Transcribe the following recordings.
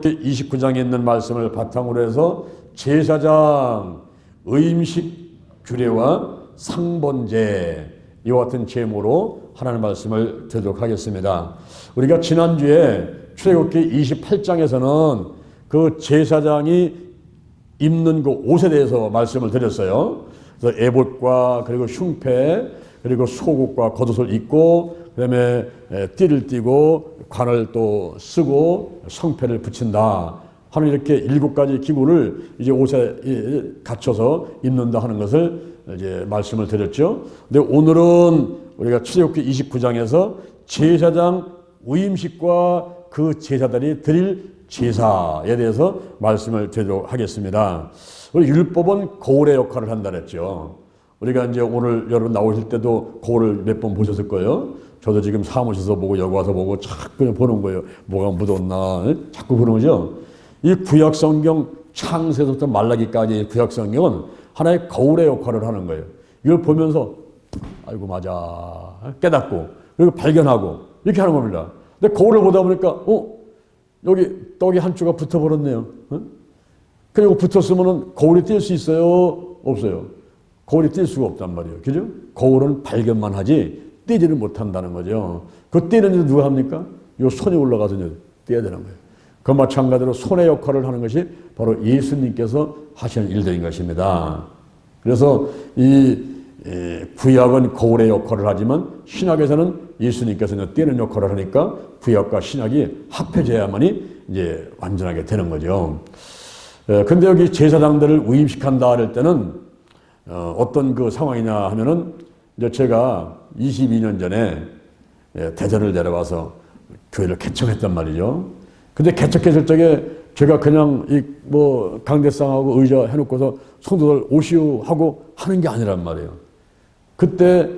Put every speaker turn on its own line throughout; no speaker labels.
29장에 있는 말씀을 바탕으로 해서 제사장 의임식 규례와 상번제 이와 같은 제목으로 하나님 말씀을 드리도록 하겠습니다. 우리가 지난주에 출애굽기 28장에서는 그 제사장이 입는 그 옷에 대해서 말씀을 드렸어요. 그래서 에봇과 그리고 흉패 그리고 속옷과 겉옷을 입고 그다음에 띠를 띠고 관을 또 쓰고 성패를 붙인다 하는 이렇게 7가지 기구를 이제 옷에 갖춰서 입는다 하는 것을 이제 말씀을 드렸죠. 근데 오늘은 우리가 출애굽기 29장에서 제사장 위임식과 그 제사들이 드릴 제사에 대해서 말씀을 드리도록 하겠습니다. 우리 율법은 거울의 역할을 한다 그랬죠. 우리가 이제 오늘 여러분 나오실 때도 거울을 몇 번 보셨을 거예요. 저도 지금 사무실에서 보고 여기 와서 보고 자꾸 보는 거예요. 뭐가 묻었나 자꾸 보는 거죠. 이 구약성경 창세서부터 말라기까지 구약성경은 하나의 거울의 역할을 하는 거예요. 이걸 보면서 아이고 맞아 깨닫고 그리고 발견하고 이렇게 하는 겁니다. 근데 거울을 보다 보니까 여기 떡이 한 조각 붙어버렸네요. 그리고 붙었으면 거울이 뛸 수 있어요? 없어요? 거울이 뛸 수가 없단 말이에요. 그죠? 거울은 발견만 하지 떼지를 못한다는 거죠. 그 떼는 일 누가 합니까? 요 손이 올라가서 떼야 되는 거예요. 그 마찬가지로 손의 역할을 하는 것이 바로 예수님께서 하시는 일들인 것입니다. 그래서 이 구약은 거울의 역할을 하지만 신약에서는 예수님께서 떼는 역할을 하니까 구약과 신약이 합해져야만이 이제 완전하게 되는 거죠. 근데 여기 제사장들을 위임식한다 할 때는 어떤 그 상황이냐 하면은 이제 제가 22년 전에 대전을 내려와서 교회를 개척했단 말이죠. 근데 개척했을 적에 제가 그냥 뭐 강대상하고 의자 해놓고서 성도들 오시오 하고 하는 게 아니란 말이에요. 그때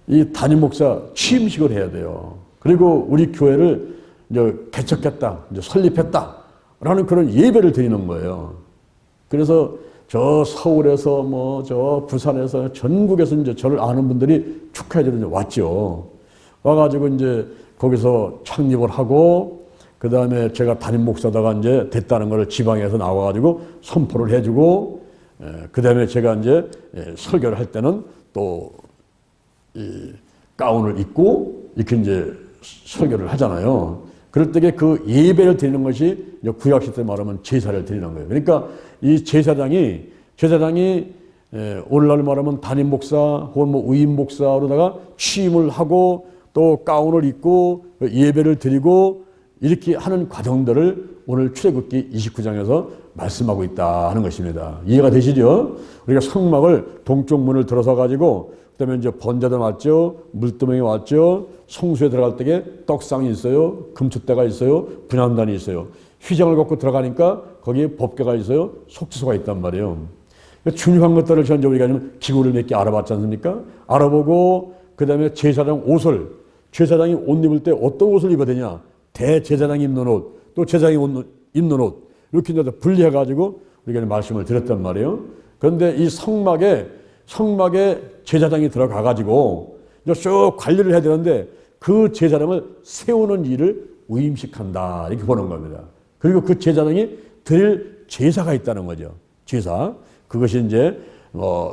이 담임 목사 취임식을 해야 돼요. 그리고 우리 교회를 이제 개척했다, 이제 설립했다라는 그런 예배를 드리는 거예요. 그래서 저 서울에서 뭐 저 부산에서 전국에서 이제 저를 아는 분들이 축하해주러 왔죠. 와가지고 이제 거기서 창립을 하고 그 다음에 제가 담임 목사다가 이제 됐다는 걸 지방에서 나와가지고 선포를 해주고 그 다음에 제가 이제 설교를 할 때는 또 이 가운을 입고 이렇게 이제 설교를 하잖아요. 그럴 때에 그 예배를 드리는 것이 구약 시대 말하면 제사를 드리는 거예요. 그러니까 이 제사장이 오늘날 말하면 담임 목사 혹은 뭐 위임 목사로다가 취임을 하고 또 가운을 입고 예배를 드리고 이렇게 하는 과정들을 오늘 출애굽기 29장에서 말씀하고 있다 하는 것입니다. 이해가 되시죠? 우리가 성막을 동쪽 문을 들어서 가지고 그다음에 이제 번제단 왔죠, 물두멍이 왔죠, 성수에 들어갈 때에 떡상이 있어요, 금축대가 있어요, 분향단이 있어요. 휘장을 걷고 들어가니까 거기에 법궤가 있어요, 속죄소가 있단 말이에요. 중요한 것들을 현재 우리가 좀 기구를 몇 개 알아봤지 않습니까? 알아보고 그다음에 제사장 옷을 제사장이 옷 입을 때 어떤 옷을 입어야 되냐? 대제사장이 입는 옷, 또 제사장이 입는 옷 이렇게 이제 분리해 가지고 우리가 말씀을 드렸단 말이에요. 그런데 이 성막에 제사장이 들어가 가지고 쭉 관리를 해야 되는데 그 제사장을 세우는 일을 위임식한다 이렇게 보는 겁니다. 그리고 그 제사장이 드릴 제사가 있다는 거죠. 제사. 그것이 이제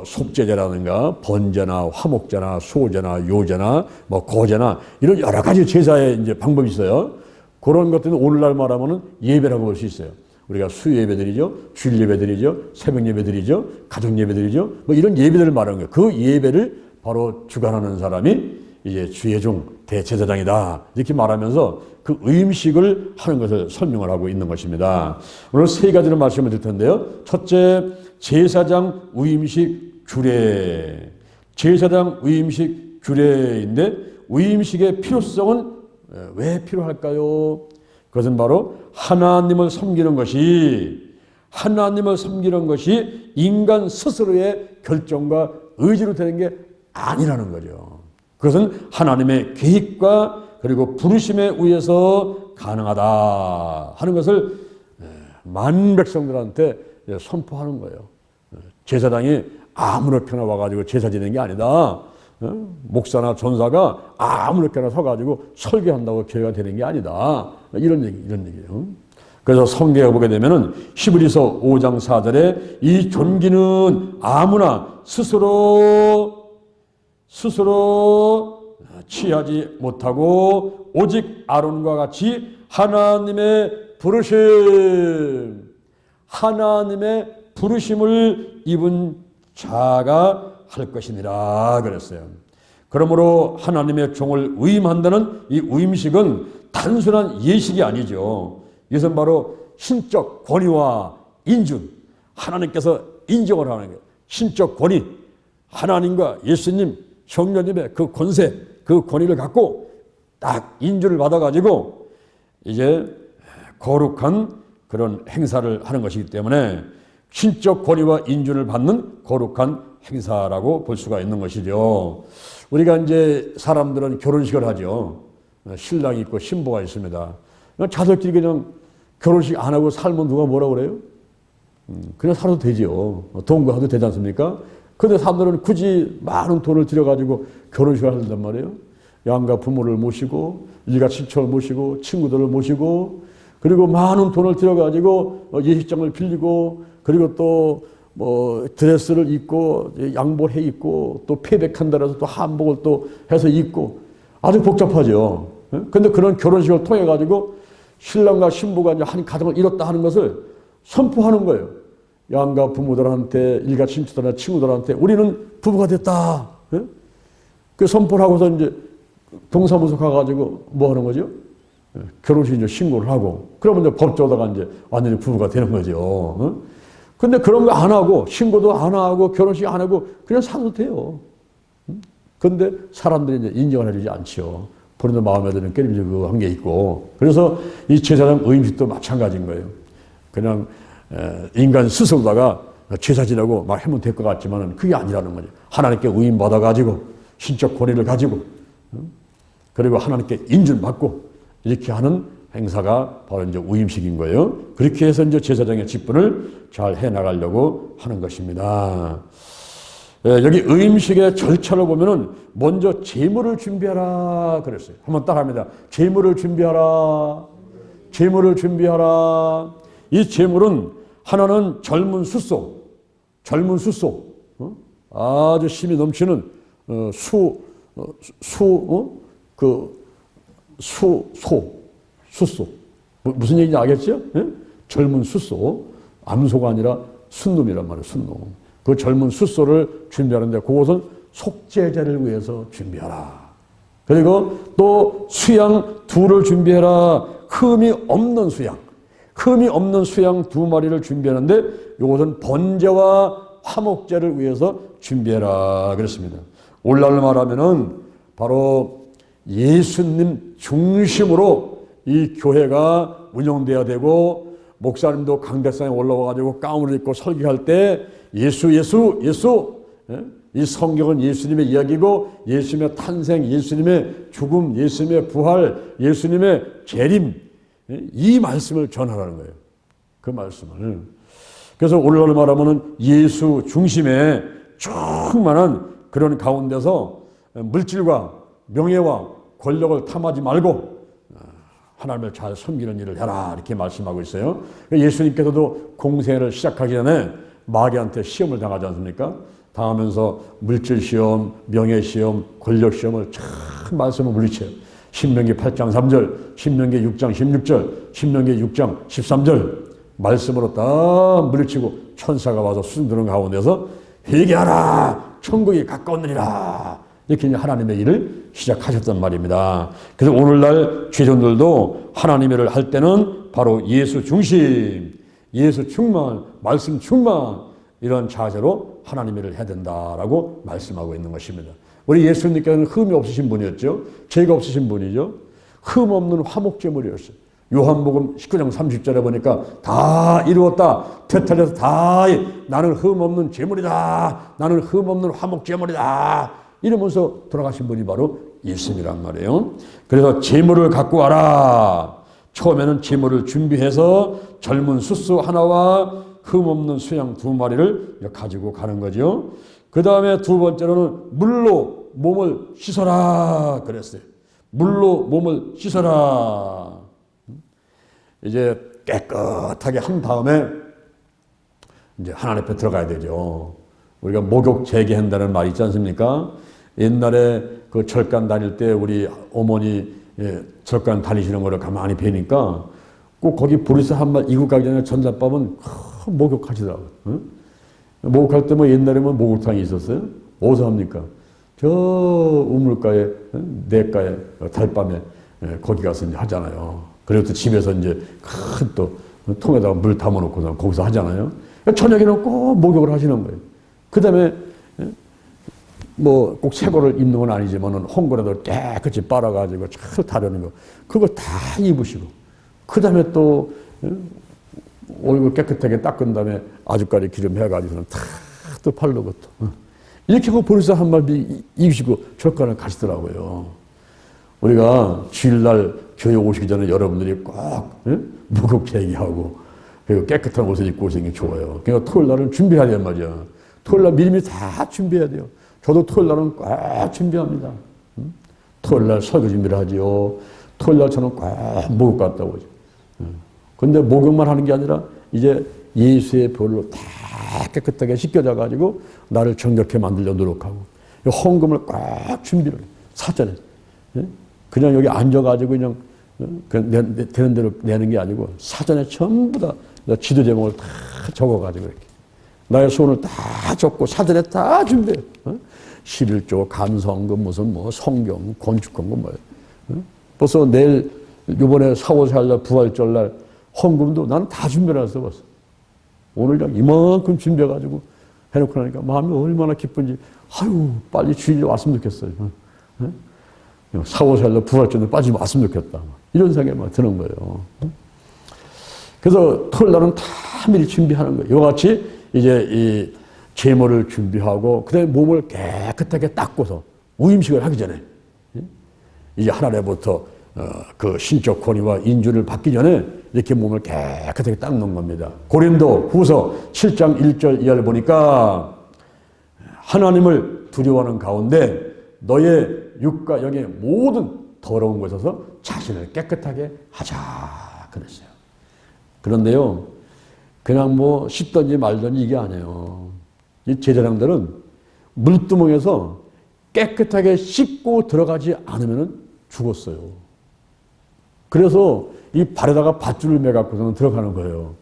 속죄제라든가 번제나 화목제나 소제나 요제나 뭐 거제나 이런 여러 가지 제사의 이제 방법이 있어요. 그런 것들은 오늘날 말하면은 예배라고 볼 수 있어요. 우리가 수요 예배드리죠, 주일 예배드리죠, 새벽 예배드리죠, 가정 예배드리죠. 뭐 이런 예배들을 말하는 거예요. 그 예배를 바로 주관하는 사람이 이제 주예종 대제사장이다 이렇게 말하면서 그 의임식을 하는 것을 설명을 하고 있는 것입니다. 오늘 3가지를 말씀을 드릴 텐데요. 첫째, 제사장 위임식 규례. 제사장 위임식 규례인데 위임식의 필요성은 왜 필요할까요? 그것은 바로 하나님을 섬기는 것이 인간 스스로의 결정과 의지로 되는 게 아니라는 거죠. 그것은 하나님의 계획과 그리고 부르심에 의해서 가능하다 하는 것을 만 백성들한테 선포하는 거예요. 제사장이 아무렇게나 와가지고 제사 지내는 게 아니다. 목사나 전사가 아무렇게나 서가지고 설교한다고 교회가 되는 게 아니다. 이런 얘기예요. 그래서 성경에 보게 되면은 히브리서 5장 4절에 이 존귀는 아무나 스스로 취하지 못하고 오직 아론과 같이 하나님의 부르심을 입은 자가 할 것이니라 그랬어요. 그러므로 하나님의 종을 위임한다는 이 위임식은 단순한 예식이 아니죠. 이것은 바로 신적 권위와 인준, 하나님께서 인정을 하는 거예요. 신적 권위, 하나님과 예수님, 성령님의 그 권세, 그 권위를 갖고 딱 인준을 받아가지고 이제 거룩한 그런 행사를 하는 것이기 때문에 신적 권위와 인준을 받는 거룩한 행사라고 볼 수가 있는 것이죠. 우리가 이제 사람들은 결혼식을 하죠. 신랑이 있고 신부가 있습니다. 자들끼리 그냥 결혼식 안 하고 살면 누가 뭐라 그래요? 그냥 살아도 되죠. 동거하도 되지 않습니까? 근데 사람들은 굳이 많은 돈을 들여가지고 결혼식을 한단 말이에요. 양가 부모를 모시고 일가 친척을 모시고 친구들을 모시고 그리고 많은 돈을 들여가지고 예식장을 빌리고 그리고 또 뭐 드레스를 입고 양복을 해 입고 또 패백한다 해서 또 한복을 또 해서 입고 아주 복잡하죠. 근데 그런 결혼식을 통해 가지고 신랑과 신부가 이제 한 가정을 이뤘다 하는 것을 선포하는 거예요. 양가 부모들한테 일가 친척들한테 친구들한테 우리는 부부가 됐다. 그 선포를 하고서 이제 동사무소 가가지고 뭐 하는 거죠? 결혼식 이제 신고를 하고 그러면 이제 법조다가 이제 완전히 부부가 되는 거죠. 근데 그런 거 안 하고 신고도 안 하고 결혼식 안 하고 그냥 살아도 돼요. 근데 사람들이 이제 인정을 해주지 않죠. 본인들 마음에 드는 깨림직한 게 있고 그래서 이 제사장 의임식도 마찬가지인 거예요. 그냥 인간 스스로다가 제사 지내고 막 하면 될 것 같지만은 그게 아니라는 거죠. 하나님께 의임 받아가지고 신적 권위를 가지고 그리고 하나님께 인준받고 이렇게 하는 행사가 바로 이제 위임식인 거예요. 그렇게 해서 이제 제사장의 직분을 잘 해나가려고 하는 것입니다. 여기 의임식의 절차를 보면은 먼저 제물을 준비하라 그랬어요. 한번 따라합니다. 제물을 준비하라. 제물을 준비하라. 이 제물은 하나는 젊은 숫소, 아주 힘이 넘치는 숫소. 무슨 얘기인지 알겠죠? 예? 젊은 숫소. 암소가 아니라 순놈이란 말이에요. 순놈. 그 젊은 숫소를 준비하는데 그것은 속죄제를 위해서 준비하라. 그리고 또 수양 둘을 준비해라. 흠이 없는 수양. 흠이 없는 수양 2마리를 준비하는데 이것은 번제와 화목제를 위해서 준비해라 그랬습니다. 오늘날 말하면은 바로 예수님 중심으로 이 교회가 운영돼야 되고 목사님도 강대상에 올라와가지고 가운을 입고 설교할 때 예수 이 성경은 예수님의 이야기고 예수님의 탄생, 예수님의 죽음, 예수님의 부활, 예수님의 재림 이 말씀을 전하라는 거예요. 그 말씀을. 그래서 오늘날 말하면은 예수 중심의 충만한 그런 가운데서 물질과 명예와 권력을 탐하지 말고 하나님을 잘 섬기는 일을 해라 이렇게 말씀하고 있어요. 예수님께서도 공생애를 시작하기 전에 마귀한테 시험을 당하지 않습니까? 당하면서 물질 시험, 명예 시험, 권력 시험을 참 말씀을 물리쳐요. 신명기 8장 3절, 신명기 6장 16절, 신명기 6장 13절 말씀으로 딱 물리치고 천사가 와서 수중드는 가운데서 회개하라 천국이 가까웠느니라 이렇게 하나님의 일을 시작하셨단 말입니다. 그래서 오늘날 죄종들도 하나님의 일을 할 때는 바로 예수 중심, 예수 충만, 말씀 충만 이런 자세로 하나님의 일을 해야 된다라고 말씀하고 있는 것입니다. 우리 예수님께서는 흠이 없으신 분이었죠. 죄가 없으신 분이죠. 흠 없는 화목제물이었어요. 요한복음 19장 30절에 보니까 다 이루었다. 되살려서 다 나는 흠 없는 제물이다. 나는 흠 없는 화목제물이다. 이러면서 돌아가신 분이 바로 예수님이란 말이에요. 그래서 제물을 갖고 와라. 처음에는 제물을 준비해서 젊은 숫소 하나와 흠 없는 수양 2마리를 가지고 가는 거죠. 그 다음에 두 번째로는 물로 몸을 씻어라 그랬어요. 물로 몸을 씻어라. 이제 깨끗하게 한 다음에 이제 하나님 앞에 들어가야 되죠. 우리가 목욕 재개한다는 말이 있지 않습니까? 옛날에 그 절간 다닐 때 우리 어머니 절간 다니시는 거를 가만히 뵈니까 꼭 거기 보리스 한말 이국 가기 전에 전날밤은 목욕하시더라고요. 응? 목욕할 때 뭐 옛날에 뭐 목욕탕이 있었어요? 어디서 합니까? 저 우물가에, 냇가에, 달밤에 거기 가서 이제 하잖아요. 그리고 또 집에서 이제 큰 또 통에다가 물 담아놓고서 거기서 하잖아요. 저녁에는 꼭 목욕을 하시는 거예요. 그 다음에 뭐 꼭 새거를 입는 건 아니지만은 홍고라도 깨끗이 빨아가지고 잘 다려는 거 그거 다 입으시고 그 다음에 또 얼굴 깨끗하게 닦은 다음에 아주까지 기름 해가지고는 다 또 바르고 또 이렇게 하고 벌써 한 마디 입으시고 절간을 가시더라고요. 우리가 주일날 교회 오시기 전에 여러분들이 꼭 목욕 제기하고 그리고 깨끗한 옷을 입고 오시는 게 좋아요. 그러니까 토요일 날은 준비해야 될 말이야. 토요일 날 미리미리 다 준비해야 돼요. 저도 토요일 날은 꼭 준비합니다. 토요일 날 설교 준비를 하지요. 토요일 날 저는 꼭 목욕 갔다 오죠. 근데 목욕만 하는 게 아니라 이제 예수의 볼로 다 깨끗하게 씻겨져가지고 나를 정결케 만들려 노력하고 헌금을 꽉 준비를 사전에 그냥 여기 앉아가지고 그냥 되는 대로 내는 게 아니고 사전에 전부 다 지도 제목을 다 적어가지고 이렇게 나의 소원을 다 적고 사전에 다 준비해. 11조 감성금 무슨 뭐 성경 건축헌금 뭐예요. 벌써 내일 이번에 4월 4일날 부활절날 헌금도 나는 다 준비를 해서 벌써 오늘 그냥 이만큼 준비해가지고 해놓고 나니까 마음이 얼마나 기쁜지 아유 빨리 주일이 왔으면 좋겠어요. 4월 4일날 부활절날 빠지지 왔으면 좋겠다. 이런 생각이 막 드는 거예요. 그래서 토요일 날은 다 미리 준비하는 거예요. 이와 같이 이제 이 제물을 준비하고 그다음에 몸을 깨끗하게 닦고서 우임식을 하기 전에 이제 하나님부터 그 신적 권위와 인준을 받기 전에 이렇게 몸을 깨끗하게 닦는 겁니다. 고린도 후서 7장 1절 이하를 보니까 하나님을 두려워하는 가운데 너의 육과 영의 모든 더러운 곳에서 자신을 깨끗하게 하자 그랬어요. 그런데요 그냥 뭐 씻든지 말든지 이게 아니에요. 이 제사장들은 물두멍에서 깨끗하게 씻고 들어가지 않으면 죽었어요. 그래서 이 발에다가 밧줄을 매갖고서는 들어가는 거예요.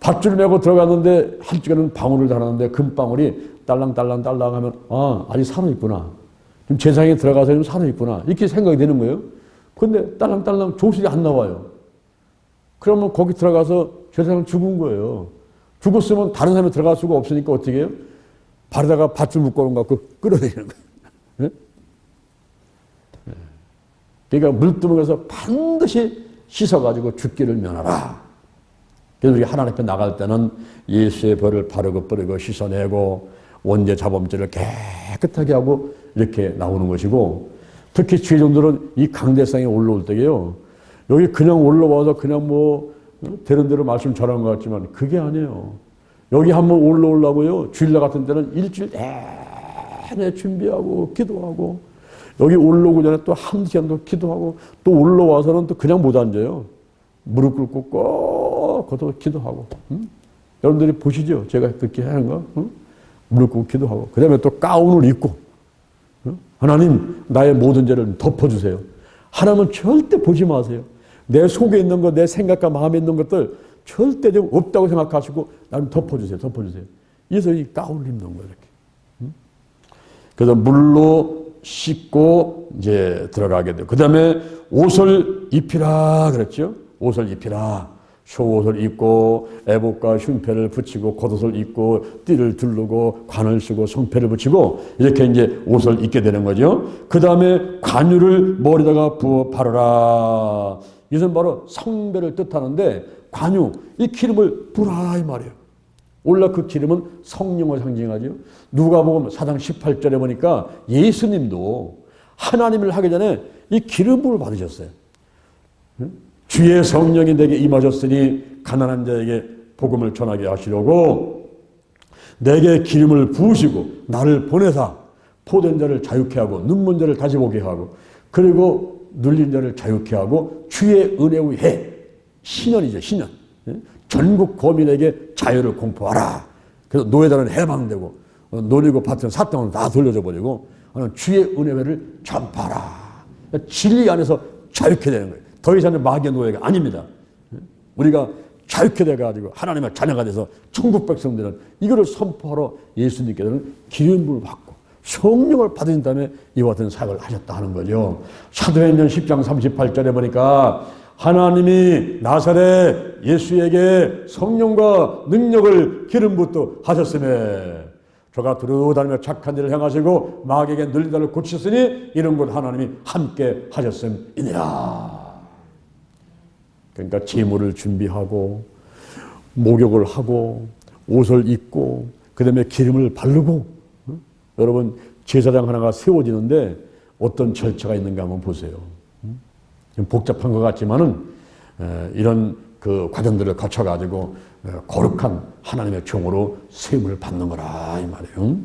밧줄을 매고 들어갔는데 한쪽에는 방울을 달았는데 금방울이 딸랑딸랑 하면 아 아직 살아있구나. 지금 제사장에 들어가서 좀 살아있구나. 이렇게 생각이 되는 거예요. 그런데 딸랑딸랑 조식이 안 나와요. 그러면 거기 들어가서 제사장은 죽은 거예요. 죽었으면 다른 사람이 들어갈 수가 없으니까 어떻게 해요? 발에다가 밧줄 묶어놓은 거 갖고 끌어내리는 거예요. 그러니까 물두멍에서 반드시 씻어가지고 죽기를 면하라. 그래서 우리 하나님 앞에 나갈 때는 예수의 벌을 바르고 뿌리고 씻어내고 원죄 자범죄를 깨끗하게 하고 이렇게 나오는 것이고 특히 죄종들은 이 강대상에 올라올 때에요. 여기 그냥 올라와서 그냥 뭐 되는 대로 말씀 전한 것 같지만 그게 아니에요. 여기 한번 올라오려고요. 주일날 같은 때는 일주일 내내 준비하고 기도하고 여기 올라오기 전에 또 한 시간도 기도하고 또 올라와서는 또 그냥 못 앉아요. 무릎 꿇고 꼭 걷어 기도하고. 여러분들이 보시죠. 제가 그렇게 하는 거. 무릎 꿇고 기도하고. 그 다음에 또 가운을 입고 하나님 나의 모든 죄를 덮어주세요. 하나님은 절대 보지 마세요. 내 속에 있는 것, 내 생각과 마음에 있는 것들 절대 좀 없다고 생각하시고 나는 덮어주세요. 덮어주세요. 그래서 이 가운을 입는 거예요. 이렇게. 그래서 물로 씻고 이제 들어가게 돼요. 그 다음에 옷을 입히라 그랬죠. 옷을 입히라. 속옷을 입고 에봇과 흉패를 붙이고 겉옷을 입고 띠를 두르고 관을 쓰고 성패를 붙이고 이렇게 이제 옷을 입게 되는 거죠. 그 다음에 관유를 머리다가 부어 바르라. 이것은 바로 성배를 뜻하는데 관유, 이 기름을 부라 이 말이에요. 원래 그 기름은 성령을 상징하죠. 누가복음 4장 18절에 보니까 예수님도 하나님을 하기 전에 이 기름을 받으셨어요. 주의 성령이 내게 임하셨으니 가난한 자에게 복음을 전하게 하시려고 내게 기름을 부으시고 나를 보내사 포된 자를 자유케 하고 눈먼 자를 다시 보게 하고 그리고 눌린 자를 자유케 하고 주의 은혜의 해 신년이죠, 신년. 전국 거민에게 자유를 공포하라. 그래서 노예들은 해방되고 노리고 밭은 사탕은 다 돌려줘 버리고 주의 은혜를 전파하라. 진리 안에서 자유케 되는 거예요. 더 이상은 마귀의 노예가 아닙니다. 우리가 자유케 돼가지고 하나님의 자녀가 돼서 천국 백성들은 이거를 선포하러 예수님께서는 기름부를 받고 성령을 받은 다음에 이와 같은 사역을 하셨다 하는 거죠. 사도행전 10장 38절에 보니까 하나님이 나사렛 예수에게 성령과 능력을 기름부터 하셨음에 저가 두루다니며 착한 일을 행하시고 마귀에게 늘리다를 고치셨으니 이런 것 하나님이 함께 하셨음이니라. 그러니까 제물을 준비하고 목욕을 하고 옷을 입고 그 다음에 기름을 바르고 여러분 제사장 하나가 세워지는데 어떤 절차가 있는가 한번 보세요. 좀 복잡한 것 같지만은 이런 그 과정들을 거쳐가지고 거룩한 하나님의 종으로 세움을 받는 거라 이 말이에요.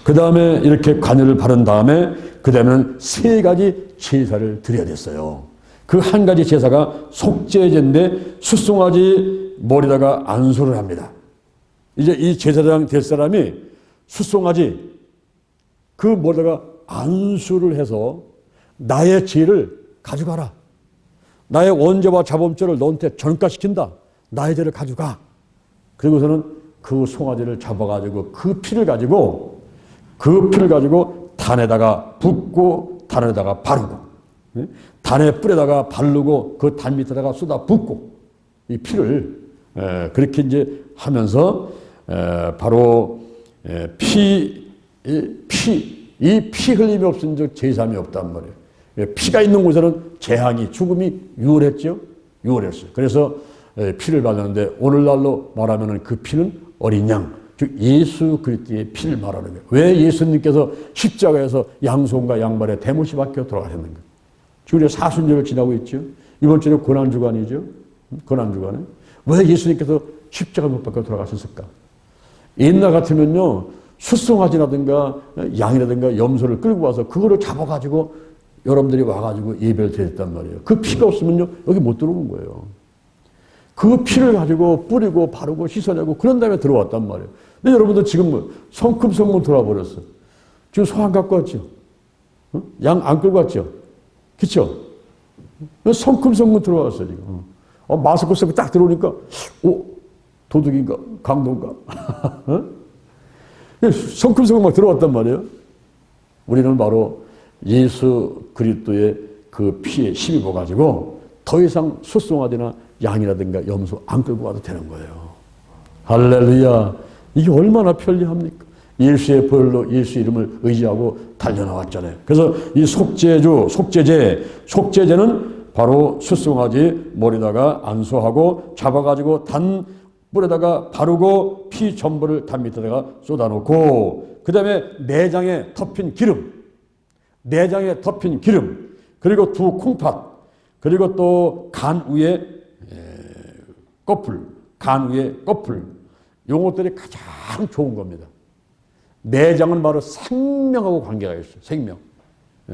그 다음에 이렇게 관유를 바른 다음에 그 다음에는 세 가지 제사를 드려야 됐어요. 그 한 가지 제사가 속죄제인데 숫송아지 머리다가 안수를 합니다. 이제 이 제사장 될 사람이 숫송아지 그 머리다가 안수를 해서 나의 죄를 가져가라. 나의 원죄와 자범죄를 너한테 전가시킨다. 나의 죄를 가져가. 그리고서는 그 송아지를 잡아가지고 그 피를 가지고 단에다가 붓고 단에다가 바르고 단의 뿔에다가 바르고 그 단 밑에다가 쏟아 붓고 이 피를 그렇게 이제 하면서 바로 이 피 흘림이 없은 적 제사함이 없단 말이에요. 피가 있는 곳에는 재앙이 죽음이 유월했죠. 유월했어요. 그래서 피를 발랐는데 오늘날로 말하면 그 피는 어린 양, 즉 예수 그리스도의 피를 말하는 거예요. 왜 예수님께서 십자가에서 양손과 양발에 대못이 박혀 돌아가셨는가? 지금 우리가 사순절을 지나고 있죠. 이번 주는 고난주간이죠. 고난주간에 왜 예수님께서 십자가 못 박혀 돌아가셨을까? 옛날 같으면요 숫송아지라든가 양이라든가 염소를 끌고 와서 그거를 잡아가지고 여러분들이 와가지고 예배를 드렸단 말이에요. 그 피가 없으면요 여기 못 들어오는 거예요. 그 피를 가지고 뿌리고 바르고 씻어내고 그런 다음에 들어왔단 말이에요. 근데 여러분들 지금 성큼성큼 돌아와 버렸어. 지금 소 안 갖고 왔죠. 양 안 끌고 왔죠. 그렇죠? 성큼성큼 들어왔어 지금. 마스크 쓰고 딱 들어오니까 도둑인가 강도인가 성큼성큼 막 들어왔단 말이에요. 우리는 바로 예수 그리스도의 그 피에 힘입어 가지고 더 이상 숫송아지나 양이라든가 염소 안 끌고 와도 되는 거예요. 할렐루야. 이게 얼마나 편리합니까? 예수의 벌로 예수 이름을 의지하고 달려나왔잖아요. 그래서 이 속죄제는 바로 숫송아지 머리다가 안수하고 잡아가지고 단 뿔에다가 바르고 피 전부를 단 밑에다가 쏟아놓고 그 다음에 내장에 덮인 기름 그리고 두 콩팥 그리고 또 간 위에 껍풀 요것들이 가장 좋은 겁니다. 내장은 바로 생명하고 관계가 있어요. 생명.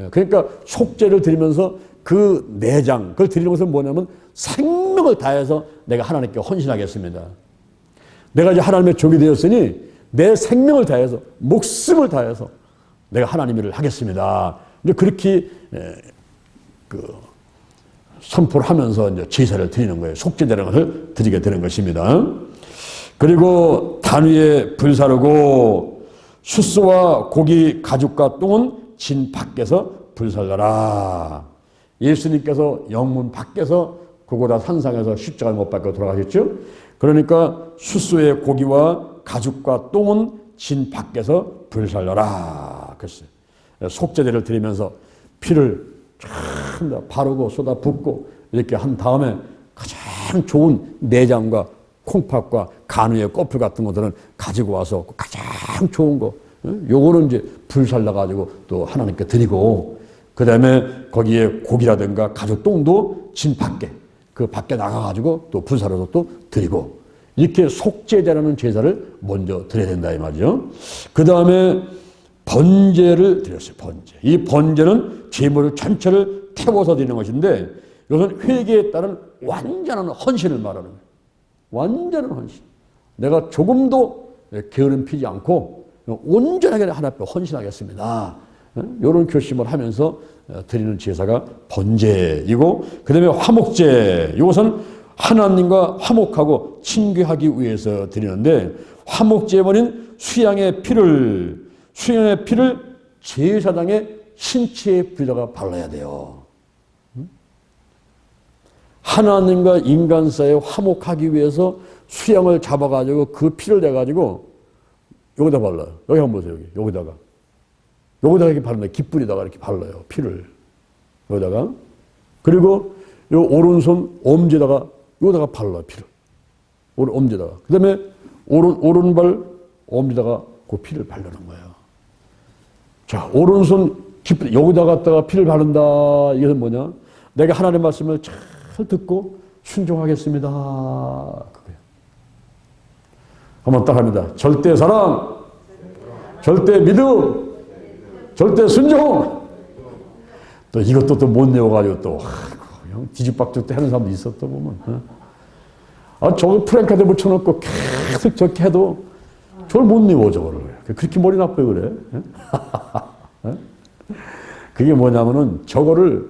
그러니까 속죄를 드리면서 그 내장 그걸 드리는 것은 뭐냐면 생명을 다해서 내가 하나님께 헌신하겠습니다. 내가 이제 하나님의 종이 되었으니 내 생명을 다해서 목숨을 다해서 내가 하나님 일을 하겠습니다. 이제 그렇게 선포를 하면서 이제 제사를 드리는 거예요. 속죄되는 것을 드리게 되는 것입니다. 그리고 단 위에 불사르고 숫소와 고기 가죽과 똥은 진 밖에서 불살라라. 예수님께서 영문 밖에서 그보다 산상에서 십자가를 못 박혀 돌아가셨죠. 그러니까 숫소의 고기와 가죽과 똥은 진 밖에서 불살라라. 그랬어요. 속죄제를 드리면서 피를 참 바르고 쏟아 붓고 이렇게 한 다음에 가장 좋은 내장과 콩팥과 간 위에 껍질 같은 것들은 가지고 와서 가장 좋은 거 요거는 이제 불살라 가지고 또 하나님께 드리고 그 다음에 거기에 고기라든가 가죽 똥도 진 밖에 그 밖에 나가가지고 또 불사라도 또 드리고 이렇게 속죄제라는 제사를 먼저 드려야 된다 이 말이죠. 그 다음에 번제를 드렸어요. 번제. 이 번제는 제물을 전체를 태워서 드리는 것인데 이것은 회개에 따른 완전한 헌신을 말하는 거예요. 완전한 헌신. 내가 조금도 게으름 피지 않고 온전하게 하나님 앞에 헌신하겠습니다. 이런 결심을 하면서 드리는 제사가 번제이고, 그 다음에 화목제. 이것은 하나님과 화목하고 친교하기 위해서 드리는데, 화목제물인 수양의 피를 제사장의 신체에 부에다가 발라야 돼요. 하나님과 인간 사이에 화목하기 위해서 수양을 잡아가지고 그 피를 내가지고 여기다 발라요. 여기 한번 보세요. 여기다가 이렇게 바른다. 깃불에다가 이렇게 발라요. 피를 여기다가. 그리고 요 오른손 엄지에다가 여기다가 발라요. 피를 오른 엄지에다가. 그 다음에 오른발 엄지에다가 그 피를 바르는 거예요. 자, 오른손 깃불 여기다 갖다가 피를 바른다. 이것은 뭐냐? 내가 하나님의 말씀을 잘 듣고 순종하겠습니다. 그거예요. 한번 따라합니다. 절대 사랑, 절대 믿음, 절대 순종. 또 이것도 또 못 외워가지고 또 뒤죽박죽 때 하는 사람도 있어. 또 보면 저거 프랭카드 붙여놓고 계속 저렇게 해도 저걸 못 외워. 저거를 그렇게 머리 나빠요. 그래. 그게 뭐냐면은 저거를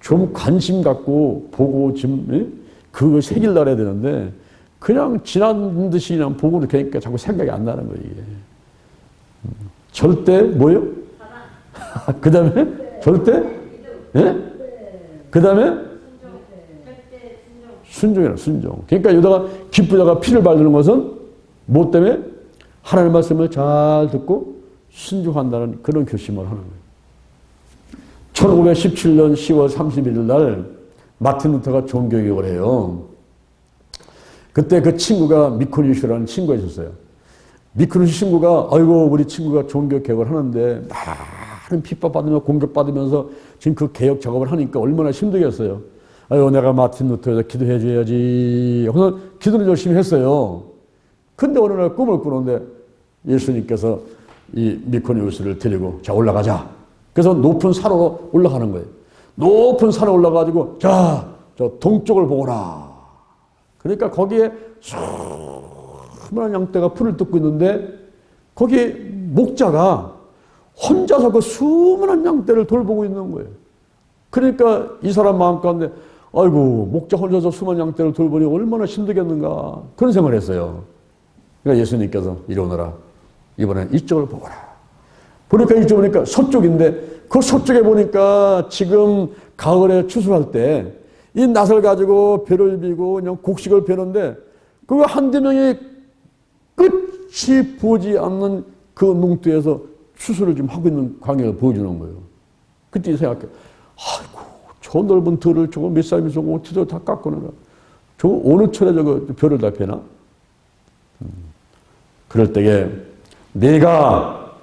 좀 관심 갖고 보고 좀 그거 새길 날해야 되는데 그냥 지난 듯이 그냥 보고 이렇게 하니까 자꾸 생각이 안 나는 거예요. 이게. 절대 뭐요? 그 다음에 절대? 예? 그 다음에 순종이라 순종. 그러니까 여기다가 깃불에다가 피를 바르는 것은 뭐 때문에? 하나님의 말씀을 잘 듣고 순종한다는 그런 결심을 하는 거예요. 1917년 10월 31일 날 마틴 루터가 종교개혁을 해요. 그때 그 친구가 미코니슈라는 친구가 있었어요. 미코니슈 친구가 아이고 우리 친구가 종교개혁을 하는데 많은 핍박받으며 공격받으면서 지금 그 개혁 작업을 하니까 얼마나 힘들겠어요. 아유 내가 마틴 루터에서 기도해 줘야지. 그래서 기도를 열심히 했어요. 근데 어느 날 꿈을 꾸는데 예수님께서 이 미코니우스를 데리고 자 올라가자. 그래서 높은 산으로 올라가는 거예요. 높은 산에 올라가지고 자, 저 동쪽을 보거라. 그러니까 거기에 수많은 양떼가 풀을 뜯고 있는데 거기 목자가 혼자서 그 수많은 양떼를 돌보고 있는 거예요. 그러니까 이 사람 마음 가운데 아이고 목자 혼자서 수많은 양떼를 돌보니 얼마나 힘들겠는가 그런 생각을 했어요. 그러니까 예수님께서 이리 오너라. 이번엔 이쪽을 보거라. 보니까 이쪽 보니까 서쪽인데 그 서쪽에 보니까 지금 가을에 추수할 때 이 낫을 가지고 배를 비고 그냥 곡식을 베는데 그거 한두 명이 끝이 보지 않는 그 농토에서 추수를 좀 하고 있는 광경을 보여주는 거예요. 그때 생각해. 아이고 저 넓은 들을 저거 몇 사람이 저거 어떻게 다 깎고는 저거 어느 철에 저거 벼를 다 베나? 그럴 때에 내가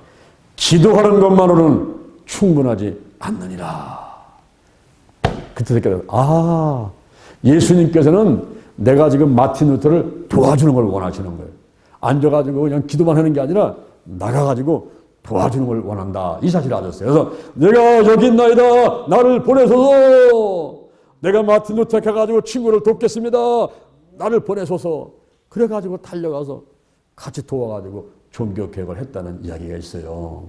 기도하는 것만으로는 충분하지 않느니라. 그때 생각해요. 예수님께서는 내가 지금 마틴 루터를 도와주는 걸 원하시는 거예요. 앉아가지고 그냥 기도만 하는 게 아니라 나가가지고 도와주는 걸 원한다. 이 사실을 알았어요. 그래서 내가 여기 있나이다. 나를 보내소서. 내가 마틴 루터 가가지고 친구를 돕겠습니다. 나를 보내소서. 그래가지고 달려가서 같이 도와가지고 종교개혁을 했다는 이야기가 있어요.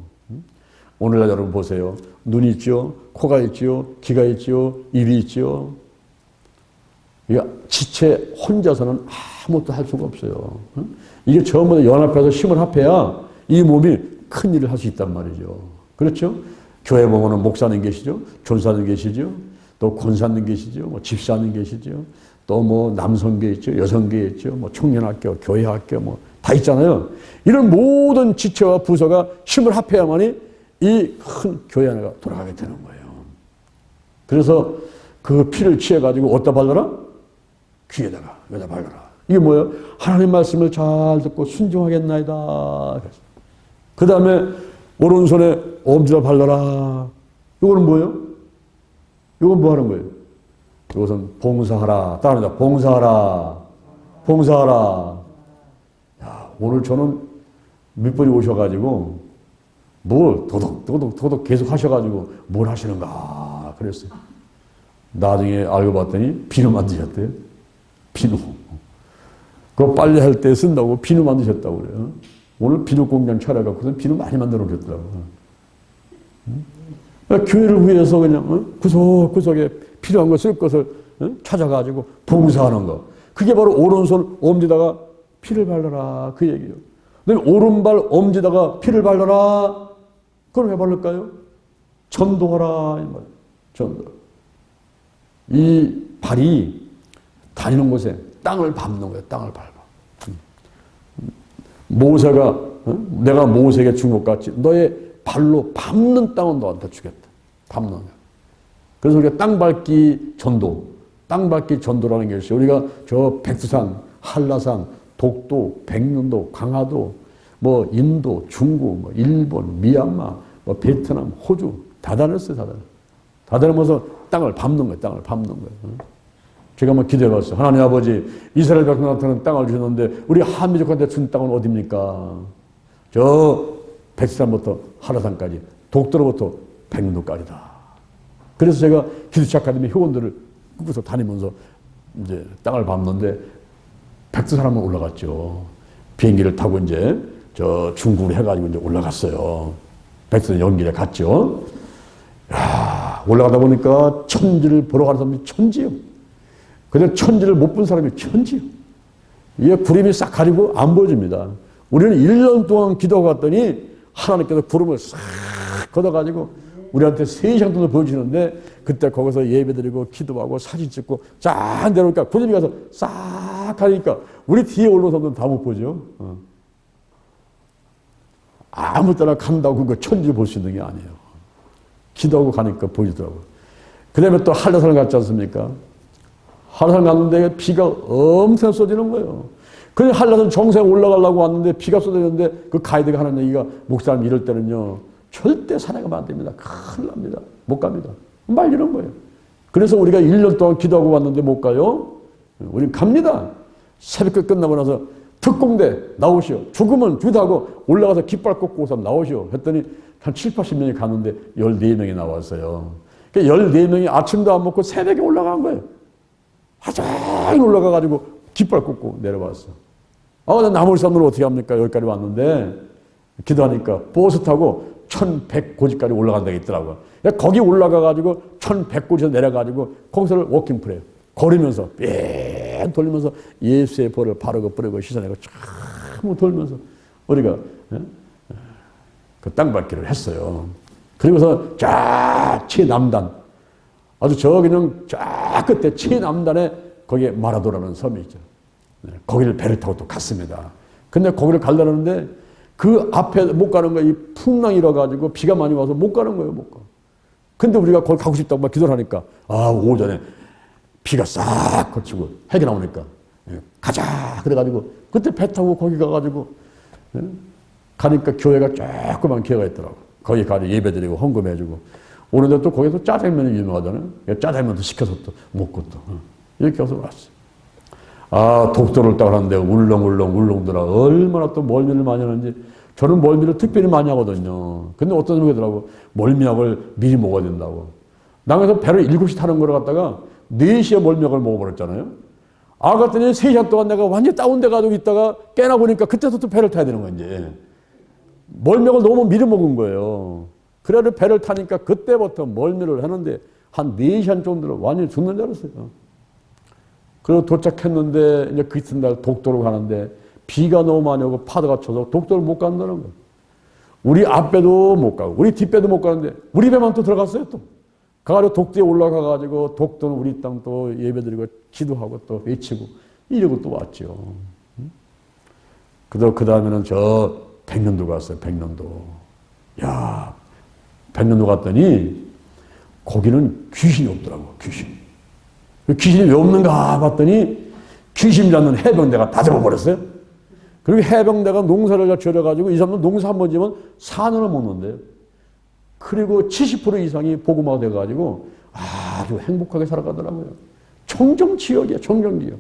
오늘날 여러분 보세요. 눈이 있죠, 코가 있죠, 귀가 있죠, 입이 있죠. 지체 혼자서는 아무것도 할 수가 없어요. 이게 전부 다 연합해서 힘을 합해야 이 몸이 큰 일을 할 수 있단 말이죠. 그렇죠? 교회 보면은 목사님 계시죠, 전사님 계시죠, 또 권사님 계시죠, 뭐 집사님 계시죠, 또 뭐 남성계 있죠, 여성계 있죠, 뭐 청년학교, 교회학교 뭐 다 있잖아요. 이런 모든 지체와 부서가 힘을 합해야만이 이 큰 교회 하나가 돌아가게 되는 거예요. 그래서 그 피를 취해가지고 어디다 발라라? 귀에다가, 여기다 발라라. 이게 뭐예요? 하나님 말씀을 잘 듣고 순종하겠나이다. 그 다음에 오른손에 엄지를 발라라. 이거는 뭐예요? 이건 뭐 하는 거예요? 이것은 봉사하라. 따라합니다. 봉사하라. 봉사하라. 야, 오늘 저는 몇 번이 오셔가지고 뭘 도덕 계속 하셔가지고 뭘 하시는가 그랬어요. 나중에 알고 봤더니 비누 만드셨대요. 비누. 그거 빨래 할 때 쓴다고 비누 만드셨다고 그래요. 오늘 비누 공장 차려갖고서 비누 많이 만들어 오셨더라고요. 교회를 위해서 그냥 구석구석에 필요한 거 쓸 것을 찾아가지고 봉사하는 거. 그게 바로 오른손 엄지다가 피를 발라라 그 얘기예요. 오른발 엄지다가 피를 발라라. 그걸 왜 바를까요? 전도하라 이 말이에요. 전도. 이 발이 다니는 곳에 땅을 밟는 거예요. 땅을 밟아. 모세가 내가 모세에게 준 것 같이 너의 발로 밟는 땅은 너한테 주겠다. 밟는 거야. 그래서 우리가 땅 밟기 전도, 땅 밟기 전도라는 게 있어요. 우리가 저 백두산, 한라산, 독도, 백령도, 강화도, 뭐 인도, 중국, 뭐 일본, 미얀마, 뭐 베트남, 호주 다 다녔어요. 다 다니면서 땅을 밟는 거예요. 땅을 밟는 거예요. 제가 한번 기도해봤어요. 하나님 아버지, 이스라엘 백성한테는 땅을 주셨는데 우리 한민족한테 준 땅은 어디입니까? 저 백두산부터 한라산까지, 독도로부터 백령도까지다. 그래서 제가 기도체 아카데미 회원들을 꾸겨서 다니면서 이제 땅을 밟는데 백두산만 올라갔죠. 비행기를 타고 이제 저 중국으로 해가지고 이제 올라갔어요. 백두산 연길에 갔죠. 야, 올라가다 보니까 천지를 보러 가는 사람이 천지요. 근데 천지를 못 본 사람이 천지요. 이게 구름이 싹 가리고 안 보여집니다. 우리는 1년 동안 기도하고 갔더니 하나님께서 구름을 싹 걷어가지고 우리한테 3시간 정도 보여주시는데 그때 거기서 예배드리고 기도하고 사진 찍고 쫙 내려오니까 구름이 가서 싹 가니까 우리 뒤에 올라온 사람들은 다 못 보죠. 아무 때나 간다고 그 천지를 볼 수 있는 게 아니에요. 기도하고 가니까 보이더라고요. 그 다음에 또 한라산을 갔지 않습니까? 한라산 갔는데 비가 엄청 쏟아지는 거예요. 그래서 한라산 정상에 올라가려고 왔는데 비가 쏟아지는데 그 가이드가 하는 얘기가 목사님 이럴 때는요. 절대 산에 가면 안 됩니다. 큰일 납니다. 못 갑니다. 말리는 거예요. 그래서 우리가 1년 동안 기도하고 왔는데 못 가요. 우린 갑니다. 새벽에 끝나고 나서 특공대 나오시오. 죽으면 주다고 올라가서 깃발 꽂고 우선 나오시오. 했더니 한 7, 80명이 갔는데 14명이 나왔어요. 그러니까 14명이 아침도 안 먹고 새벽에 올라간 거예요. 하자히 올라가가지고 깃발 꽂고 내려왔어. 나머지 사람들은 어떻게 합니까? 여기까지 왔는데 기도하니까 버스 타고 1100고지까지 올라간다고 있더라고요. 거기 올라가가지고 1100고지에서 내려가지고 거기서 워킹프레요. 걸으면서 뺑 돌리면서 예수의 벌을 바르고 뿌리고 씻어내고 참 돌면서 우리가 그 땅밟기를 했어요. 그리고서 쫙 최남단 아주 저 그냥 쫙 끝에 최남단에 거기에 마라도라는 섬이 있죠. 거기를 배를 타고 또 갔습니다. 근데 거기를 가려는데 그 앞에 못 가는 거예요. 이 풍랑이라 가지고 비가 많이 와서 못 가는 거예요. 못 가. 근데 우리가 거기 가고 싶다고 막 기도를 하니까 오전에 비가 싹 거치고 해가 나오니까 가자 그래가지고 그때 배 타고 거기 가가지고 가니까 교회가 조그만 교회가 있더라고. 거기 가서 예배드리고 헌금해주고 오는데 또 거기서 짜장면이 유명하잖아요. 짜장면도 시켜서 또 먹고 또 이렇게 해서 왔어요. 독도를 따라하는데 울렁울렁더라. 얼마나 또 멀미를 많이 하는지. 저는 멀미를 특별히 많이 하거든요. 근데 어떤 분이 그러더라고. 멀미약을 미리 먹어야 된다고. 나 그래서 배를 7시 타는 거를 갖다가 4시에 멀미약을 먹어버렸잖아요. 그랬더니 3시간 동안 내가 완전히 다운돼가지고 있다가 깨나 보니까 그때부터 또 배를 타야 되는 거야, 이제. 멀미약을 너무 미리 먹은 거예요. 그래도 배를 타니까 그때부터 멀미를 하는데 한 4시간 정도로 완전히 죽는 줄 알았어요. 그리고 도착했는데 이제 그 이튿날 독도로 가는데 비가 너무 많이 오고 파도가 쳐서 독도를 못 간다는 거예요. 우리 앞배도 못 가고 우리 뒷배도 못 가는데 우리 배만 또 들어갔어요 또. 가가지고 독도에 올라가가지고 독도는 우리 땅 또 예배드리고 기도하고 또 외치고 이러고 또 왔죠. 그 다음에는 저 백령도 갔어요. 백령도. 야, 백령도 갔더니 거기는 귀신이 없더라고. 귀신이 왜 없는가 봤더니 귀신 잡는 해병대가 다 잡아버렸어요. 그리고 해병대가 농사를 지어가지고 이 사람은 농사 한 번 지면 4년을 먹는데요. 그리고 70% 이상이 복음화가 돼가지고 아주 행복하게 살아가더라고요. 청정지역이야, 청정지역.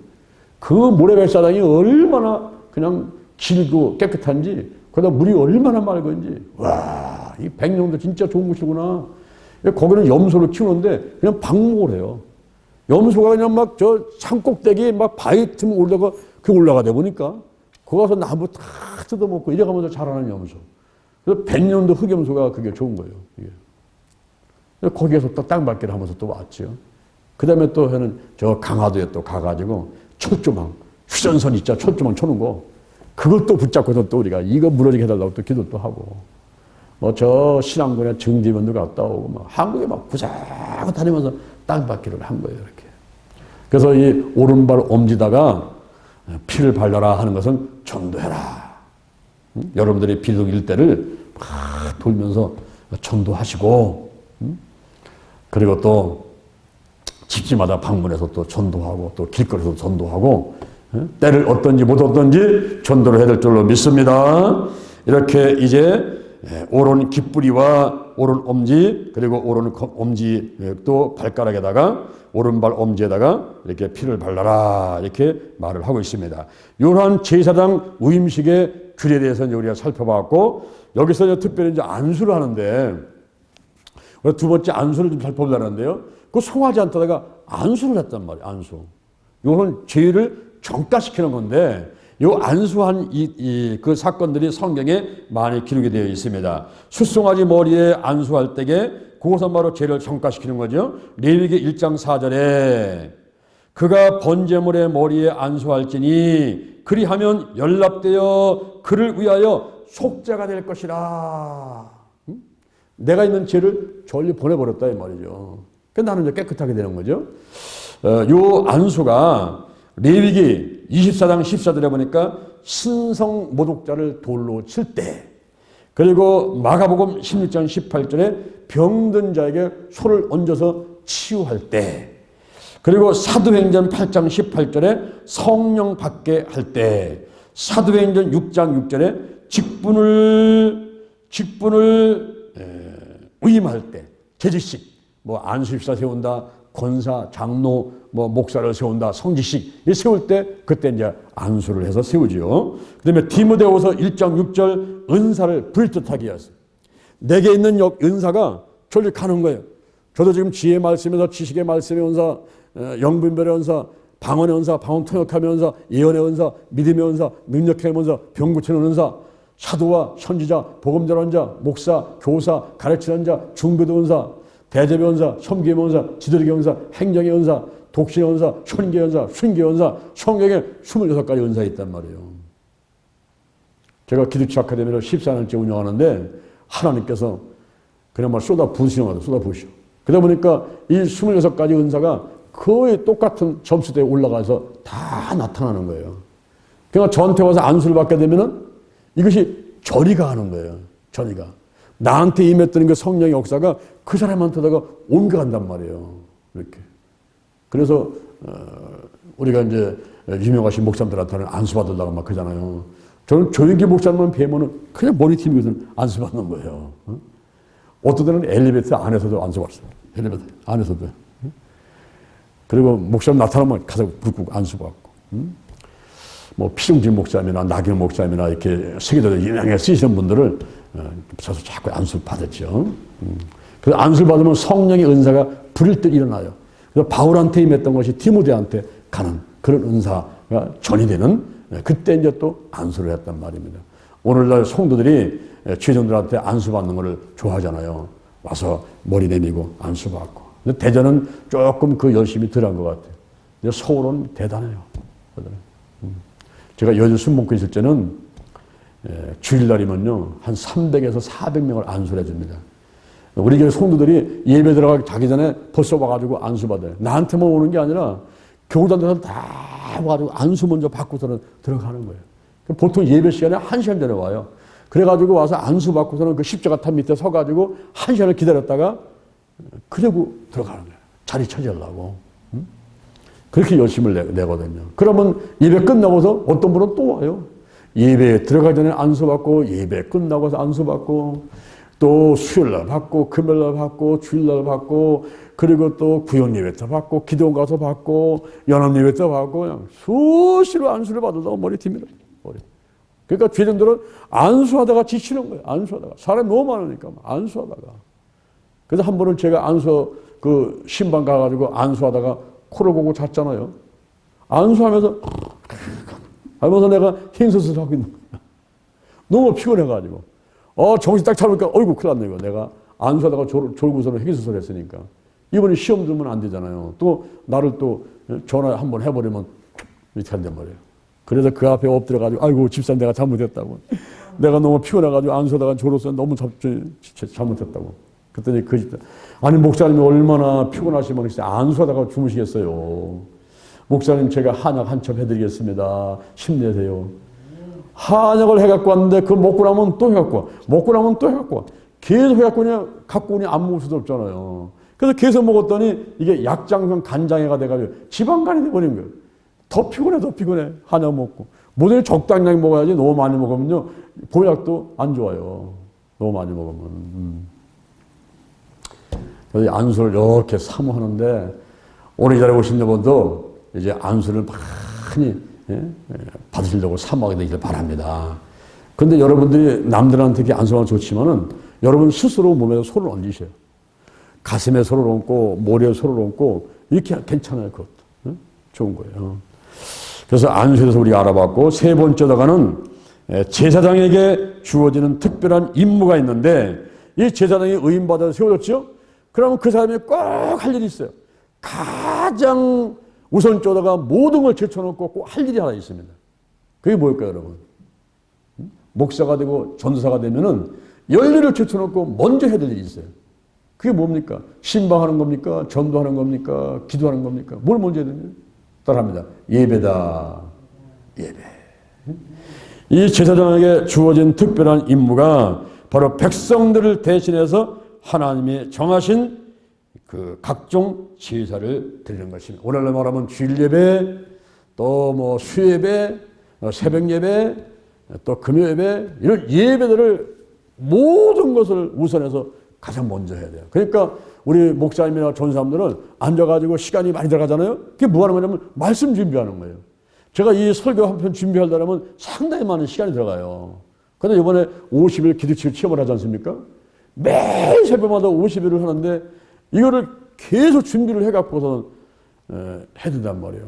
그 모래백사장이 얼마나 그냥 길고 깨끗한지, 거기다 물이 얼마나 맑은지. 와, 이 백령도 진짜 좋은 곳이구나. 거기는 염소를 키우는데 그냥 방목을 해요. 염소가 그냥 막 저 산꼭대기 막 바위 틈 올라가다 보니까 거기 가서 나무 다 뜯어먹고 이래가면서 자라는 염소. 그래서 100년도 흑염소가 그게 좋은 거예요. 이게. 거기에서 또 땅밟기를 하면서 또 왔죠. 그 다음에 또 저는 저 강화도에 또 가가지고 철조망, 휴전선 있자 철조망 쳐놓은 거 그것도 붙잡고서 또 우리가 이거 무너지게 해달라고 또 기도도 하고 뭐 저 신안군에 정지면도 갔다 오고 막 한국에 막 구자고 다니면서 땅밟기를 한 거예요. 이렇게. 그래서 이 오른발 옮지다가 피를 발라라 하는 것은 전도해라. 여러분들이 비록 일대를 막 돌면서 전도하시고 그리고 또 집집마다 방문해서 또 전도하고 또 길거리에서 전도하고 때를 얻든지 못 얻든지 전도를 해야 될 줄로 믿습니다. 이렇게 이제 오른 깃뿌리와 오른 엄지 그리고 오른 엄지 또 발가락에다가 오른발 엄지에다가 이렇게 피를 발라라 이렇게 말을 하고 있습니다. 이러한 제사장 위임식의 규례에 대해서 이제 우리가 살펴봤고 여기서 이제 특별히 이제 안수를 하는데 두 번째 안수를 좀 살펴보려는데요. 그 송아지 한테다가 안수를 했단 말이에요. 안수. 이건 죄를 전가시키는 건데 이 안수한 그 사건들이 성경에 많이 기록이 되어 있습니다. 숫송아지 머리에 안수할 때에 그것은 바로 죄를 전가시키는 거죠. 레위기 1장 4절에 그가 번제물의 머리에 안수할지니 그리하면 연락되어 그를 위하여 속죄가 될 것이라. 내가 있는 죄를 전리 보내버렸다 이 말이죠. 그래서 나는 이제 깨끗하게 되는 거죠. 요 안수가 레위기 24장 14절에 보니까 신성 모독자를 돌로 칠 때, 그리고 마가복음 16장 18절에 병든 자에게 손을 얹어서 치유할 때, 그리고 사도행전 8장 18절에 성령 받게 할 때, 사도행전 6장 6절에 직분을 위임할 때, 재직식, 뭐 안수입사 세운다, 권사, 장로, 뭐 목사를 세운다, 성지식 세울 때 그때 이제 안수를 해서 세우지요. 그다음에 디모데후서 1장 6절 은사를 불뜻하게 하세요. 내게 있는 은사가 저리 가는 거예요. 저도 지금 지혜의 말씀에서 지식의 말씀의 은사, 영분별의 은사, 방언의 은사, 방언 통역함의 은사, 예언의 은사, 믿음의 은사, 능력의 은사, 병 고치는 은사, 사도와 선지자, 복음 전하는 자, 목사, 교사, 가르치는 자, 중보도 은사, 대제비 은사, 섬김의 은사, 지도력의 은사, 행정의 은사, 독신의 은사, 현계의 은사, 순교의 은사, 성경에 26가지 은사가 있단 말이에요. 제가 기독교 아카데미를 14년째 운영하는데 하나님께서 그냥 막 쏟아부으시는 쏟아부으시오. 그러다 보니까 이 26가지 은사가 거의 똑같은 점수대에 올라가서 다 나타나는 거예요. 그러니까 저한테 와서 안수를 받게 되면은 이것이 저리가 하는 거예요. 저리가. 나한테 임했던 그 성령의 역사가 그 사람한테다가 옮겨간단 말이에요. 이렇게. 그래서 우리가 이제 유명하신 목사님들한테는 안수 받으려고 막 그러잖아요. 저는 조영기 목사님만 뵈면은 그냥 머리 튀기거든 안수 받는 거예요. 어떤 때는 엘리베이터 안에서도 안수 받았어요. 엘리베이터 안에서도. 그리고 목사님 나타나면 가서 굵고 안수 받고. 뭐 피중진 목사님이나 나경 목사님이나 이렇게 세계적으로 유명하게 쓰시는 분들을 저서 자꾸 안수를 받았죠. 그래서 안수를 받으면 성령의 은사가 불일 듯 일어나요. 그래서 바울한테 임했던 것이 디모데한테 가는 그런 은사가 전이되는 그때 이제 또 안수를 했단 말입니다. 오늘날 성도들이 죄종들한테 안수 받는 것을 좋아하잖아요. 와서 머리 내미고 안수 받고. 근데 대전은 조금 그 열심이 덜한 것 같아요. 근데 서울은 대단해요. 제가 여주 순복구에 있을 때는 주일날이면요 한 300에서 400명을 안수를 해줍니다. 우리 교회 성도들이 예배 들어가기 자기 전에 벌써 와가지고 안수 받아요. 나한테만 오는 게 아니라 교우단들한테 다 와가지고 안수 먼저 받고서는 들어가는 거예요. 보통 예배 시간에 1시간 전에 와요. 그래가지고 와서 안수 받고서는 그 십자가탑 밑에 서가지고 1시간을 기다렸다가 그리고 들어가는 거예요. 자리 차지하려고. 그렇게 열심을 내거든요. 그러면 예배 끝나고서 어떤 분은 또 와요. 예배 들어가기 전에 안수 받고 예배 끝나고서 안수 받고 또 수요일날 받고 금요일날 받고 주일날 받고 그리고 또 구역 예배 때 받고 기도원 가서 받고 연합 예배 때 받고 그냥 수시로 안수를 받으다가 머리 튑니다. 머리. 그러니까 죄종들은 안수하다가 지치는 거예요. 안수하다가 사람이 너무 많으니까 안수하다가. 그래서 한 번은 제가 안수 그 신방 가가지고 안수하다가 코를 고고 잤잖아요. 안수하면서 하면서 내가 흰수술을 하고 있는 거야. 너무 피곤해가지고 정신 딱 차리니까 어이구 큰일 났네 이거. 내가 안수하다가 졸고서는 흰수술을 했으니까 이번에 시험 들면 안 되잖아요. 또 나를 또 전화 한번 해버리면 이렇게 한단 말이에요. 그래서 그 앞에 엎드려가지고 아이고 집사님 내가 잘못했다고. 내가 너무 피곤해가지고 안수하다가 졸았어. 너무 잘못했다고. 그랬더니 그 집사 아니 목사님이 얼마나 피곤하시면 안수하다가 주무시겠어요. 목사님 제가 한약 한 첩 해드리겠습니다. 힘내세요. 한약을 해갖고 왔는데 그 먹고 나면 또 해갖고 와. 먹고 나면 또 해갖고 와. 계속 해갖고 그냥 갖고 오니 안 먹을 수도 없잖아요. 그래서 계속 먹었더니 이게 약장성 간장애가 돼가지고 지방간이 돼버린 거예요. 더 피곤해. 한약 먹고. 모든 적당량 먹어야지 너무 많이 먹으면요. 보약도 안 좋아요. 너무 많이 먹으면. 그래서 안수를 이렇게 사모하는데 오늘 이 자리에 오신 여러분도 이제 안수를 많이 받으시려고 사모하게 되기를 바랍니다. 그런데 여러분들이 남들한테 이렇게 안수하면 좋지만은 여러분 스스로 몸에 손을 얹으셔요. 가슴에 손을 얹고 머리에 손을 얹고 이렇게 괜찮아요. 그것도. 좋은 거예요. 그래서 안수에 대해서 우리가 알아봤고 세 번째로가는 제사장에게 주어지는 특별한 임무가 있는데 이 제사장이 의인받아서 세워졌죠. 그러면 그 사람이 꼭 할 일이 있어요. 가장 우선적으로다가 모든 걸 제쳐놓고 꼭 할 일이 하나 있습니다. 그게 뭘까요, 여러분? 목사가 되고 전도사가 되면은 열일을 제쳐놓고 먼저 해야 될 일이 있어요. 그게 뭡니까? 신방하는 겁니까? 전도하는 겁니까? 기도하는 겁니까? 뭘 먼저 해야 됩니까? 따라합니다. 예배다. 예배. 이 제사장에게 주어진 특별한 임무가 바로 백성들을 대신해서 하나님이 정하신 그 각종 제사를 드리는 것입니다. 오늘날 말하면 주일 예배, 또 뭐 수예배, 새벽 예배, 또 금요 예배, 이런 예배들을 모든 것을 우선해서 가장 먼저 해야 돼요. 그러니까 우리 목사님이나 전사님들은 앉아가지고 시간이 많이 들어가잖아요. 그게 뭐 하는 거냐면 말씀 준비하는 거예요. 제가 이 설교 한 편 준비하려면 상당히 많은 시간이 들어가요. 그런데 이번에 50일 기도치유 체험을 하지 않습니까? 매일 새벽마다 50일을 하는데 이거를 계속 준비를 해갖고서는 해야 된단 말이에요.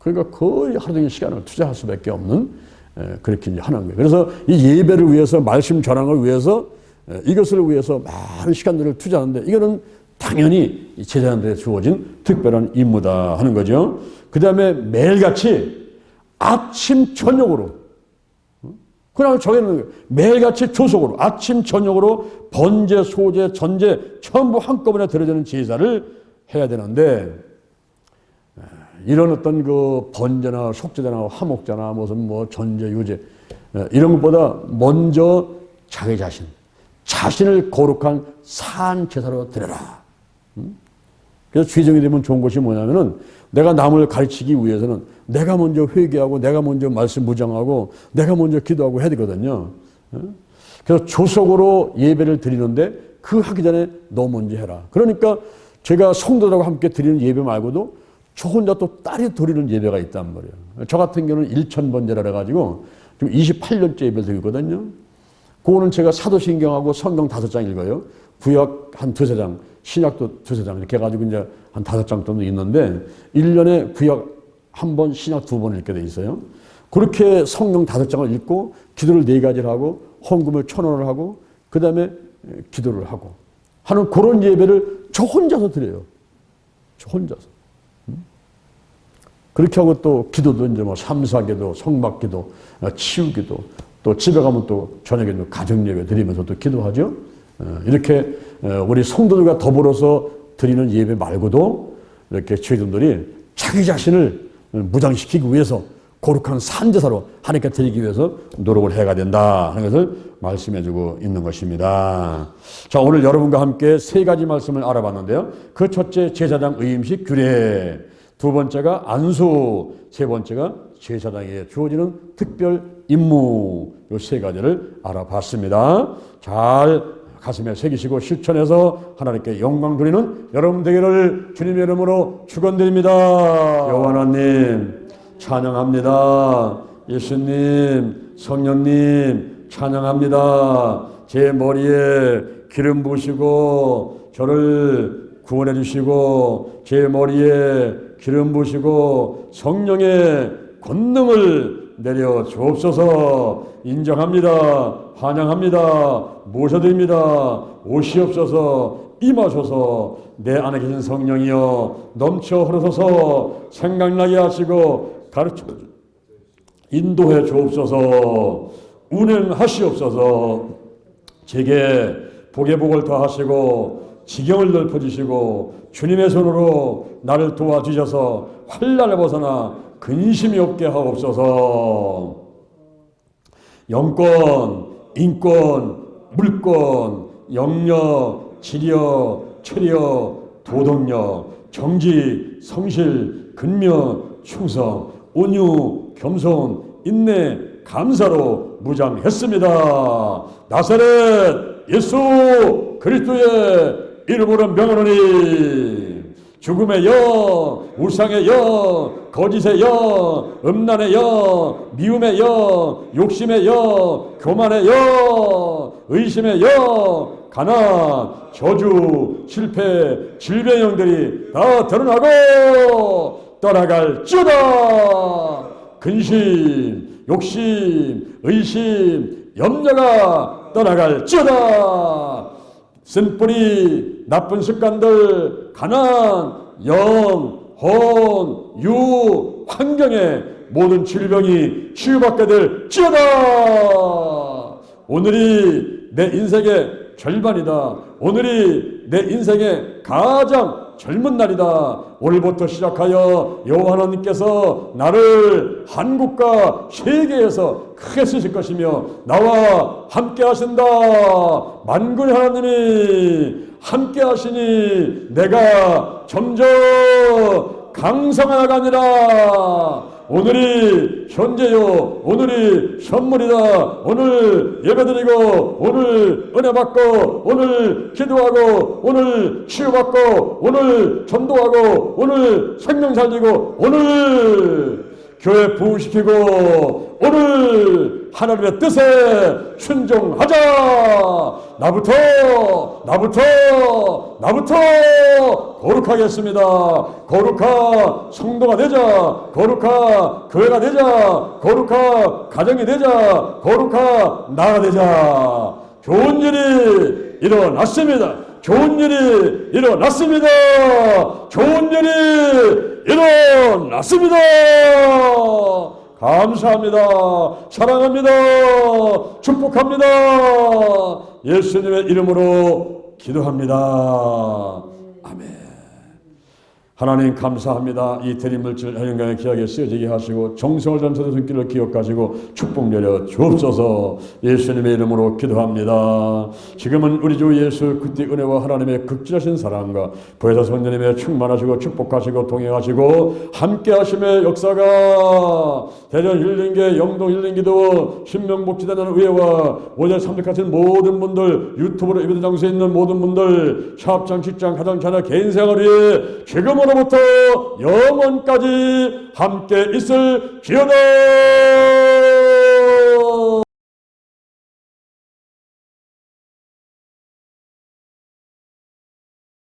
그러니까 거의 하루 종일 시간을 투자할 수밖에 없는 그렇게 이제 하는 거예요. 그래서 이 예배를 위해서 말씀 전환을 위해서 이것을 위해서 많은 시간들을 투자하는데 이거는 당연히 제자들에 주어진 특별한 임무다 하는 거죠. 그 다음에 매일같이 아침 저녁으로 그냥 정해놓는 거예요. 매일같이 조속으로 아침 저녁으로 번제, 소제, 전제 전부 한꺼번에 드려지는 제사를 해야 되는데 이런 어떤 그 번제나 속제나 화목제나 무슨 뭐 전제, 유제 이런 것보다 먼저 자기 자신을 거룩한 산 제사로 드려라. 그래서 죄정이 되면 좋은 것이 뭐냐면은 내가 남을 가르치기 위해서는 내가 먼저 회개하고 내가 먼저 말씀 무장하고 내가 먼저 기도하고 해야 되거든요. 그래서 조속으로 예배를 드리는데 그 하기 전에 너 먼저 해라. 그러니까 제가 성도들하고 함께 드리는 예배 말고도 저 혼자 또 딸이 드리는 예배가 있단 말이에요. 저 같은 경우는 1000번제라 해가지고 지금 28년째 예배를 드리고 있거든요. 그거는 제가 사도신경하고 성경 5장 읽어요. 구약 한 2-3장, 신약도 2-3장 이렇게 해가지고 이제 한 5장 정도 있는데 1년에 구약 1번, 신약 2번 읽게 돼 있어요. 그렇게 성경 5장을 읽고 기도를 4가지를 하고 헌금을 1000원을 하고 그 다음에 기도를 하고 하는 그런 예배를 저 혼자서 드려요. 저 혼자서. 그렇게 하고 또 기도도 이제 뭐 삼사기도, 성막기도, 치유기도 또 집에 가면 또 저녁에 가정 예배 드리면서 또 기도하죠. 이렇게 우리 성도들과 더불어서 드리는 예배 말고도 이렇게 저희들이 자기 자신을 무장시키기 위해서 거룩한 산제사로 하나님께 드리기 위해서 노력을 해야 된다 하는 것을 말씀해주고 있는 것입니다. 자, 오늘 여러분과 함께 3가지 말씀을 알아봤는데요. 그 첫째 제사장 의임식 규례, 두 번째가 안수, 세 번째가 제사장에게 주어지는 특별 임무, 이 3가지를 알아봤습니다. 잘 가슴에 새기시고 실천해서 하나님께 영광 돌리는 여러분 되기를 주님의 이름으로 축원드립니다. 여호와 하나님 찬양합니다. 예수님, 성령님 찬양합니다. 제 머리에 기름 부으시고 저를 구원해 주시고 제 머리에 기름 부으시고 성령의 권능을 내려 주옵소서. 인정합니다. 환영합니다. 모셔드립니다. 오시옵소서. 임하소서. 내 안에 계신 성령이여 넘쳐 흐르소서. 생각나게 하시고 가르쳐 인도해 주옵소서. 운행하시옵소서. 제게 복의 복을 더하시고 지경을 넓혀주시고 주님의 손으로 나를 도와주셔서 환난을 벗어나 근심이 없게 하옵소서. 영권, 인권, 물권, 영력, 지력, 체력, 도덕력, 정직, 성실, 근면, 충성, 온유, 겸손, 인내, 감사로 무장했습니다. 나사렛 예수 그리스도의 이름으로 명하노니 죽음의 영, 우상의 영, 거짓의 영, 음란의 영, 미움의 영, 욕심의 영, 교만의 영, 의심의 영, 가난, 저주, 실패, 질병의 영들이 다 드러나고 떠나갈지어다. 근심, 욕심, 의심, 염려가 떠나갈지어다. 쓴뿌리, 나쁜 습관들, 가난, 영, 혼, 유, 환경의 모든 질병이 치유받게 될지어다. 오늘이 내 인생의 절반이다. 오늘이 내 인생의 가장 젊은 날이다. 오늘부터 시작하여 여호와 하나님께서 나를 한국과 세계에서 크게 쓰실 것이며 나와 함께 하신다. 만군의 하나님이 함께 하시니 내가 점점 강성하가 아니라 오늘이 현재요, 오늘이 선물이다. 오늘 예배드리고 오늘 은혜 받고 오늘 기도하고 오늘 치유받고 오늘 전도하고 오늘 생명 살리고 오늘 교회 부흥시키고 오늘 하나님의 뜻에 순종하자. 나부터 거룩하겠습니다. 거룩한 성도가 되자. 거룩한 교회가 되자. 거룩한 가정이 되자. 거룩한 나라가 되자. 좋은 일이 일어났습니다. 좋은 일이 일어났습니다. 좋은 일이 일어났습니다. 감사합니다. 사랑합니다. 축복합니다. 예수님의 이름으로 기도합니다. 아멘. 하나님 감사합니다. 이 대리물질 현장에 귀하게 쓰여지게 하시고 정성을 다한 저의 손길을 기억하시고 축복 내려 주옵소서. 예수님의 이름으로 기도합니다. 지금은 우리 주 예수 그리스도의 은혜와 하나님의 극진하신 사랑과 보혜사 성령님의 충만하시고 축복하시고 동행하시고 함께하심의 역사가 대전 힐링계 영동 힐링기도 신명복지단의 의회와 오늘 참석하신 모든 분들 유튜브로 예배드 장소에 있는 모든 분들 사업장 직장 가정 자녀 개인생활 위해 지금으로부터 영원까지 함께 있을지어다.